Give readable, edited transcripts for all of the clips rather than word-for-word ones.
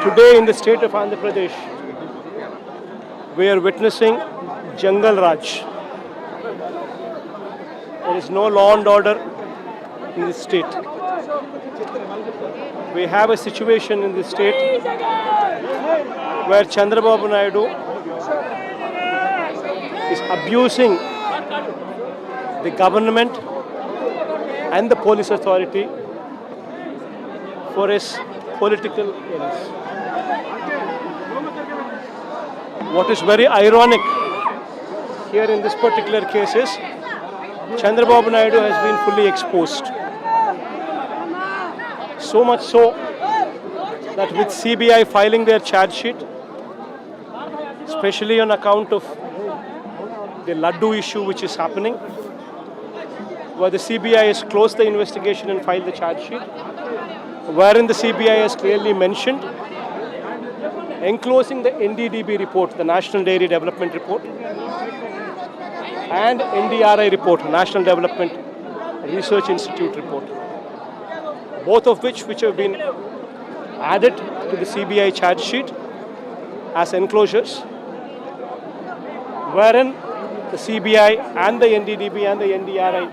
Today in the state of Andhra Pradesh, we are witnessing Jungle Raj. There is no law and order in this state. We have a situation in this state where Chandrababu Naidu is abusing the government and the police authority for his political ends. What is very ironic here in this particular case is Chandrababu Naidu has been fully exposed. So much so that with CBI filing their charge sheet, especially on account of the Laddu issue which is happening, where the CBI has closed the investigation and filed the charge sheet, wherein the CBI has clearly mentioned enclosing the NDDB report, the National Dairy Development Report, and NDRI report, National Development Research Institute report, both of which have been added to the CBI charge sheet as enclosures, wherein the CBI and the NDDB and the NDRI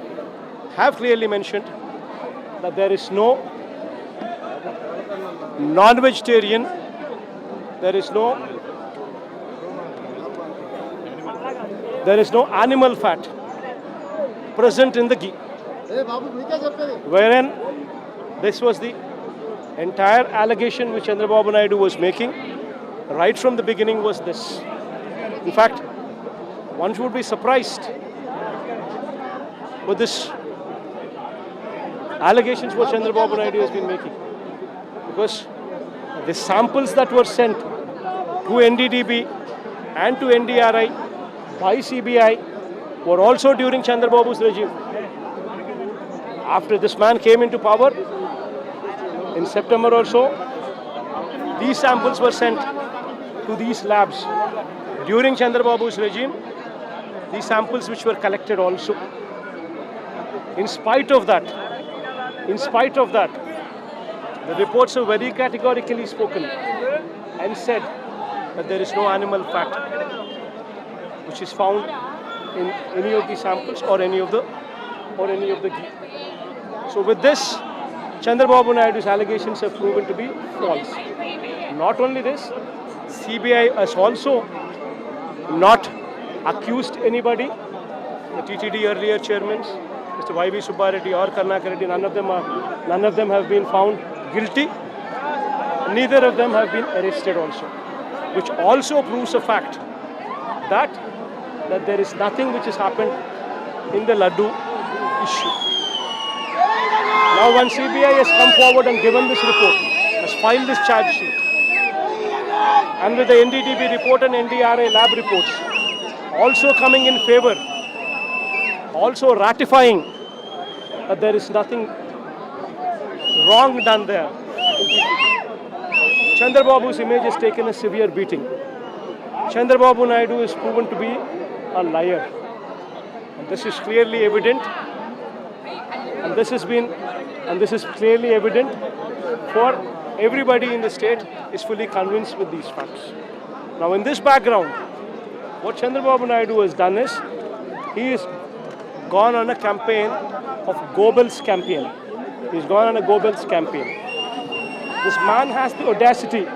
have clearly mentioned that there is no non-vegetarian, there is no animal fat present in the ghee, wherein this was the entire allegation which Chandrababu Naidu was making right from the beginning was this. In fact, one would be surprised with this allegations what Chandrababu Naidu has been making, because the samples that were sent to NDDB and to NDRI by CBI were also during Chandrababu's regime. After this man came into power, in September or so, these samples were sent to these labs. During Chandrababu's regime, these samples which were collected also. In spite of that, the reports have very categorically spoken and said that there is no animal fat which is found in any of the samples or any of the ghee. So with this, Chandrababu Naidu's allegations have proven to be false. Not only this, CBI has also not accused anybody. The TTD earlier chairmen, Mr. Y.V. Subbareddy or Karnaka Reddy, none of them have been found guilty. Neither of them have been arrested also, which also proves a fact that there is nothing which has happened in the Laddu issue. Now when CBI has come forward and given this report, has filed this charge sheet, and with the NDDB report and NDRI lab reports also coming in favor, also ratifying that there is nothing wrong done there, Chandrababu's image has taken a severe beating. Chandrababu Naidu is proven to be a liar. And this is clearly evident. And this is clearly evident for everybody in the state is fully convinced with these facts. Now in this background, what Chandrababu Naidu has done is, he has gone on a campaign of Goebbels campaign. He's gone on a Goebbels campaign. This man has the audacity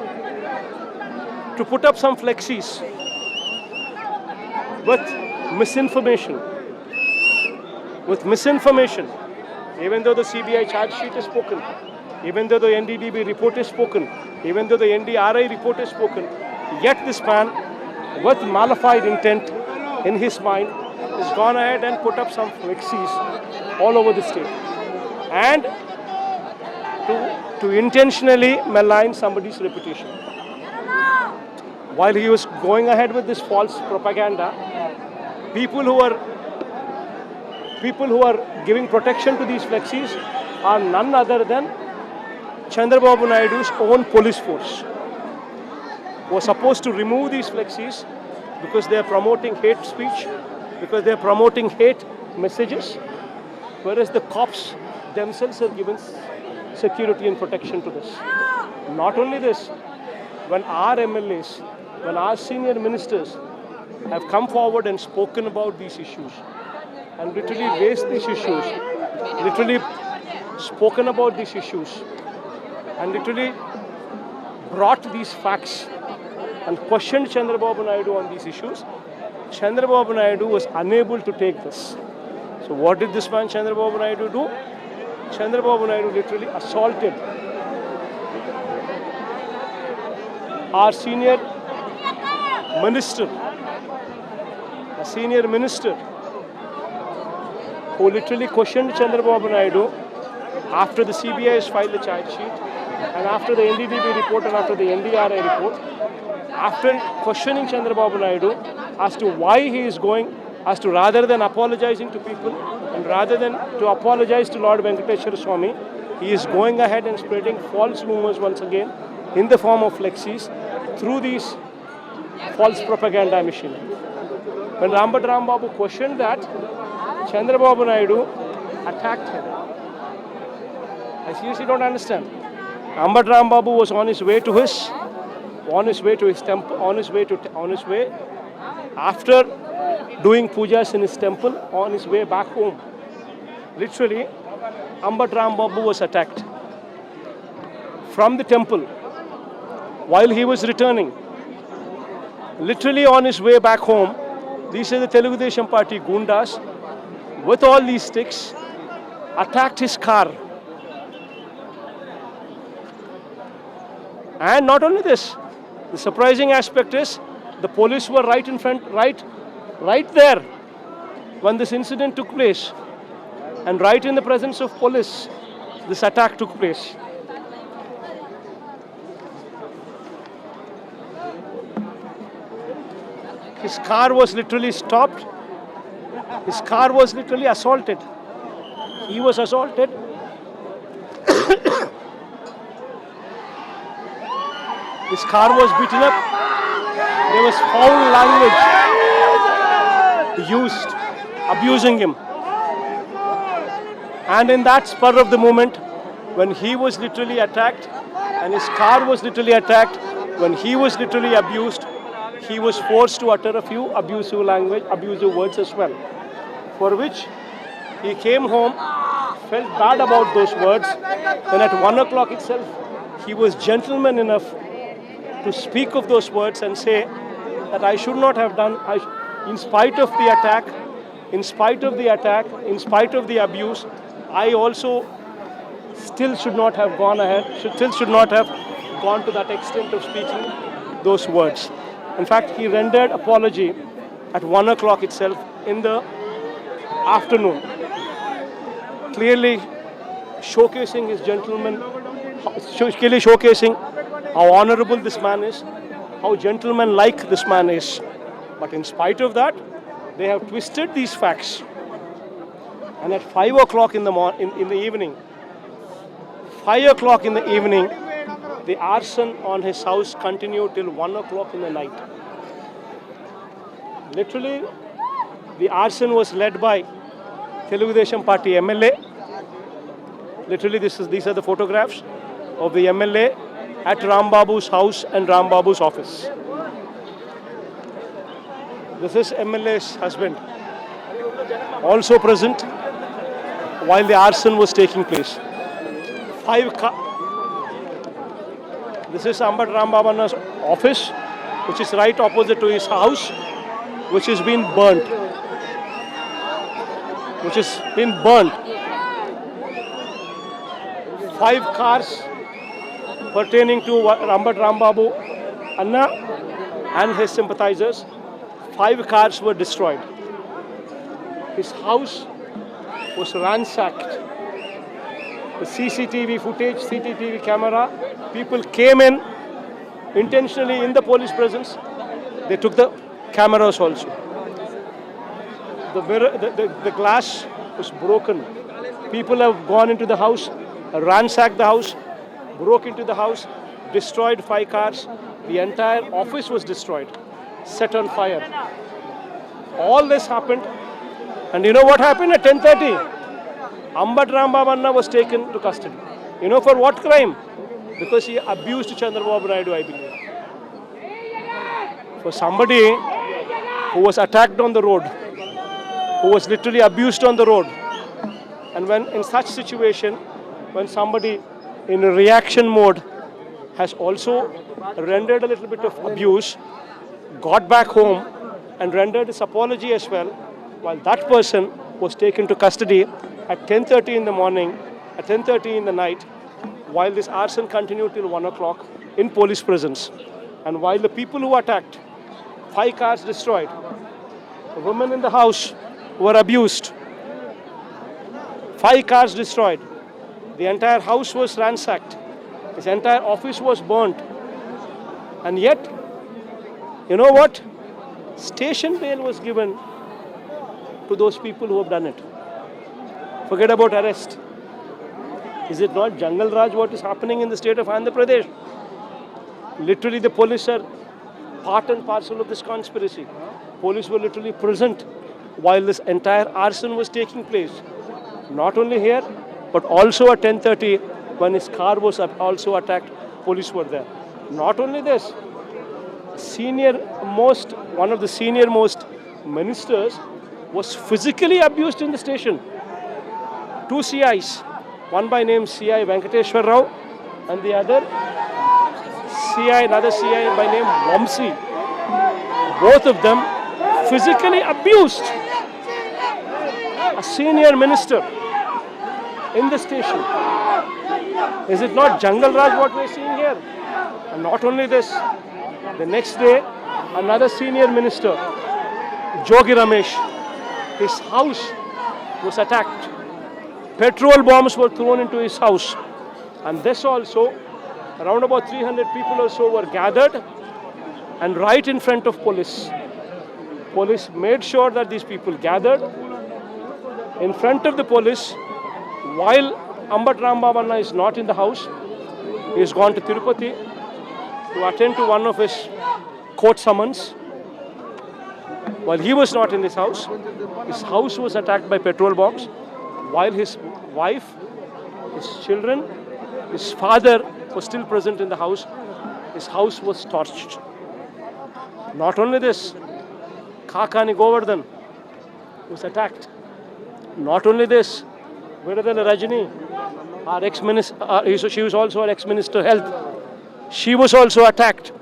to put up some flexis with misinformation. Even though the CBI charge sheet is spoken, even though the NDDB report is spoken, even though the NDRI report is spoken, yet this man, with malified intent in his mind, has gone ahead and put up some flexis all over the state. And to intentionally malign somebody's reputation. While he was going ahead with this false propaganda, people who are giving protection to these flexis are none other than Chandrababu Naidu's own police force, who are supposed to remove these flexis because they are promoting hate speech, because they are promoting hate messages, whereas the cops themselves are given security and protection to this. Not only this, when our MLAs, when our senior ministers have come forward and spoken about these issues and literally raised these issues, literally spoken about these issues and literally brought these facts and questioned Chandrababu Naidu on these issues, Chandrababu Naidu was unable to take this. So what did this man Chandrababu Naidu do? Chandrababu Naidu literally assaulted our senior minister, who literally questioned Chandrababu Naidu after the CBI has filed the charge sheet and after the NDDB report and after the NDRI report, after questioning Chandrababu Naidu as to why he is going, as to rather than apologizing to people and rather than to apologize to Lord Venkateshwara Swami, he is going ahead and spreading false rumors once again in the form of flexis through these false propaganda machinery. When Rambat Rambabu questioned that, Chandrababu Naidu attacked him. I seriously don't understand. Rambat Rambabu was on his way to his temple, after doing pujas in his temple, on his way back home. Literally, Rambat Rambabu was attacked from the temple while he was returning. Literally on his way back home, these are the Telugu Desam Party Gundas with all these sticks attacked his car. And not only this, the surprising aspect is the police were right in front, right there when this incident took place. And right in the presence of police, this attack took place. His car was literally stopped. His car was literally assaulted. He was assaulted. His car was beaten up. There was foul language used, abusing him. And in that spur of the moment, when he was literally attacked and his car was literally attacked, when he was literally abused, he was forced to utter a few abusive words as well. For which he came home, felt bad about those words, and at 1 o'clock itself, he was gentleman enough to speak of those words and say that I should not have done, in spite of the attack, in spite of the abuse, I also still should not have gone ahead, should not have gone to that extent of speaking those words. In fact, he rendered apology at 1 o'clock itself in the afternoon, clearly showcasing his gentleman, clearly showcasing how honorable this man is, how gentleman-like this man is. But in spite of that, they have twisted these facts. And at 5 o'clock in the evening, the arson on his house continued till 1 o'clock in the night. Literally, the arson was led by Telugu Desam Party MLA. Literally, these are the photographs of the MLA at Rambabu's house and Rambabu's office. This is MLA's husband, also present while the arson was taking place. This is Rambat Rambabu's office, which is right opposite to his house, which has been burnt. 5 cars pertaining to Rambat Rambabu Anna and his sympathizers, 5 cars were destroyed. His house was ransacked. The CCTV footage, CCTV camera, people came in intentionally in the police presence. They took the cameras also. The glass was broken. People have gone into the house, ransacked the house, broke into the house, destroyed 5 cars. The entire office was destroyed, set on fire. All this happened. And you know what happened at 10:30? Rambat Rambabu was taken to custody. You know for what crime? Because he abused Chandrababu Naidu, I believe. was somebody who was attacked on the road, who was literally abused on the road. And when in such situation, when somebody in a reaction mode has also rendered a little bit of abuse, got back home and rendered his apology as well, while that person was taken to custody at 10:30 in the morning, at 10:30 in the night, while this arson continued till 1 o'clock in police presence. And while the people who attacked, 5 cars destroyed, the women in the house were abused, 5 cars destroyed, the entire house was ransacked, his entire office was burnt. And yet, you know what? Station bail was given to those people who have done it. Forget about arrest. Is it not Jungle Raj what is happening in the state of Andhra Pradesh? Literally the police are part and parcel of this conspiracy. Police were literally present while this entire arson was taking place. Not only here, but also at 10:30 when his car was also attacked, police were there. Not only this, one of the senior most ministers was physically abused in the station. 2 CIs, one by name CI Venkateshwar Rao and the other another CI by name Vamsi. Both of them physically abused a senior minister in the station. Is it not Jungle Raj what we are seeing here? And not only this, the next day, another senior minister, Jogi Ramesh, his house was attacked. Petrol bombs were thrown into his house. And this also, around about 300 people or so were gathered and right in front of police. Police made sure that these people gathered in front of the police while Ambat Rambabanna is not in the house. He has gone to Tirupati to attend to one of his court summons. While he was not in his house was attacked by petrol bombs, while his wife, his children, his father was still present in the house. His house was torched. Not only this, Kakani Govardhan was attacked. Not only this, Vidadala Rajini, our ex-minister, she was also our ex-minister health. She was also attacked.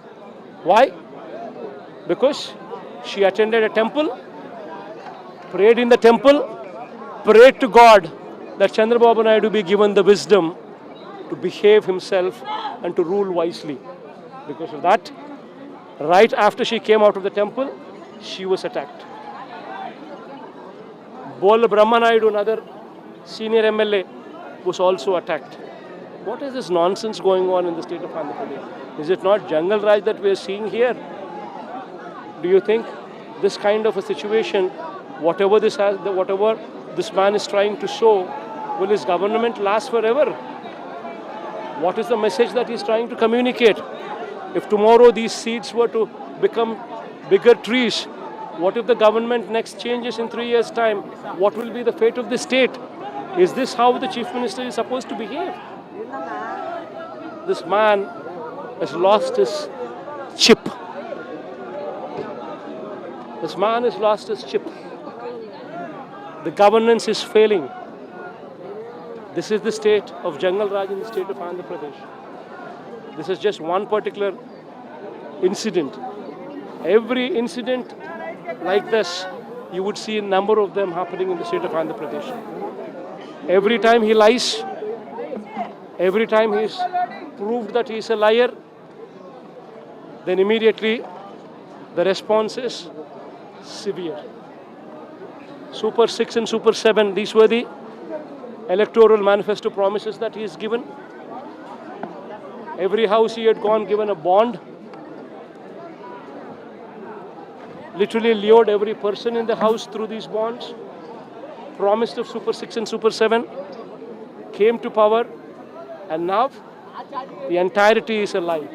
Why? Because she attended a temple, prayed in the temple, prayed to God that Chandrababu Naidu be given the wisdom to behave himself and to rule wisely. Because of that, right after she came out of the temple, she was attacked. Bola Brahma Naidu, another senior MLA, was also attacked. What is this nonsense going on in the state of Andhra Pradesh? Is it not Jungle Raj that we are seeing here? Do you think this kind of a situation, whatever this man is trying to show, will his government last forever? What is the message that he is trying to communicate? If tomorrow these seeds were to become bigger trees, what if the government next changes in 3 years' time? What will be the fate of the state? Is this how the chief minister is supposed to behave? This man has lost his chip. This man has lost his chip. The governance is failing. This is the state of Jungle Raj in the state of Andhra Pradesh. This is just one particular incident. Every incident like this, you would see a number of them happening in the state of Andhra Pradesh. Every time he lies, every time he's proved that he's a liar, then immediately the response is severe. Super 6 and Super 7, these were the electoral manifesto promises that he has given. Every house he had gone, given a bond, literally lured every person in the house through these bonds, promised of Super 6 and Super 7, came to power, and now the entirety is a lie.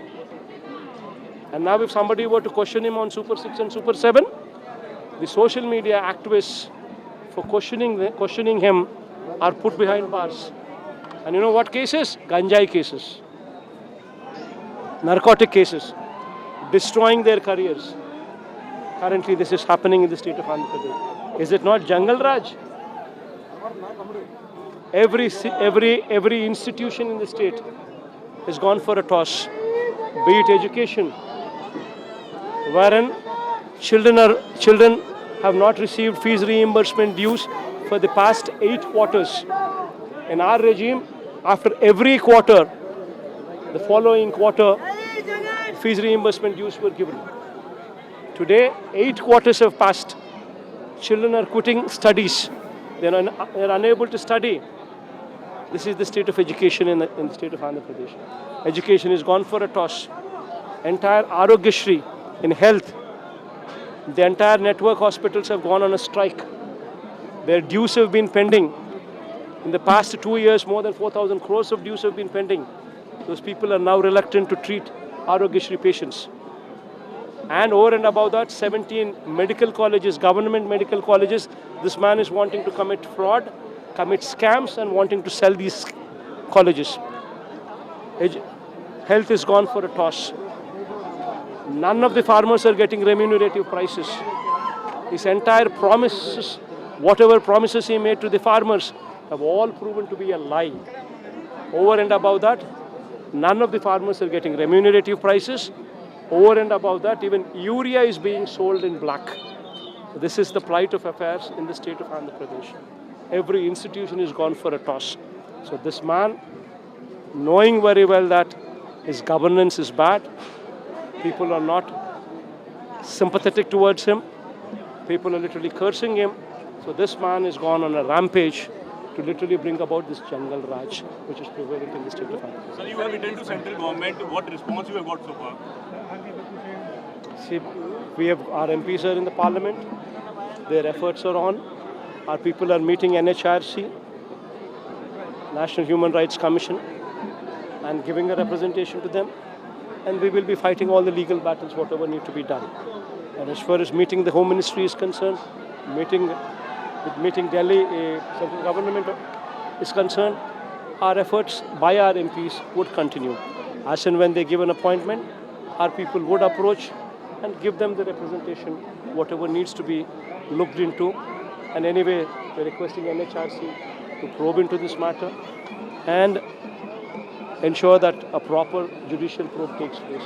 And now if somebody were to question him on Super 6 and Super 7, the social media activists for questioning him are put behind bars. And you know what cases? Ganjai cases, narcotic cases, destroying their careers. Currently, this is happening in the state of Andhra Pradesh. Is it not Jungle Raj? Every institution in the state has gone for a toss, be it education, wherein children have not received fees reimbursement dues for the past 8 quarters. In our regime, after every quarter, the following quarter, fees reimbursement dues were given. Today, 8 quarters have passed. Children are quitting studies. They are unable to study. This is the state of education in the state of Andhra Pradesh. Education is gone for a toss. Entire Arogyashri in health, the entire network hospitals have gone on a strike. Their dues have been pending. In the past 2 years, more than 4,000 crores of dues have been pending. Those people are now reluctant to treat Arogyashri patients. And over and above that, 17 medical colleges, government medical colleges, this man is wanting to commit fraud, commit scams and wanting to sell these colleges. Health is gone for a toss. None of the farmers are getting remunerative prices. His entire promises, whatever promises he made to the farmers, have all proven to be a lie. Over and above that, none of the farmers are getting remunerative prices. Over and above that, even urea is being sold in black. This is the plight of affairs in the state of Andhra Pradesh. Every institution is gone for a toss. So this man, knowing very well that his governance is bad, people are not sympathetic towards him, people are literally cursing him. So this man has gone on a rampage to literally bring about this Jungle Raj, which is prevalent in the state of Andhra Pradesh. Sir, you have written to central government. What response you have got so far? See, we have our MPs are in the parliament. Their efforts are on. Our people are meeting NHRC, National Human Rights Commission, and giving a representation to them. And we will be fighting all the legal battles, whatever need to be done. And as far as meeting the Home Ministry is concerned, meeting Delhi, central government is concerned, our efforts by our MPs would continue. As and when they give an appointment, our people would approach and give them the representation, whatever needs to be looked into. And anyway, we're requesting NHRC to probe into this matter and ensure that a proper judicial probe takes place.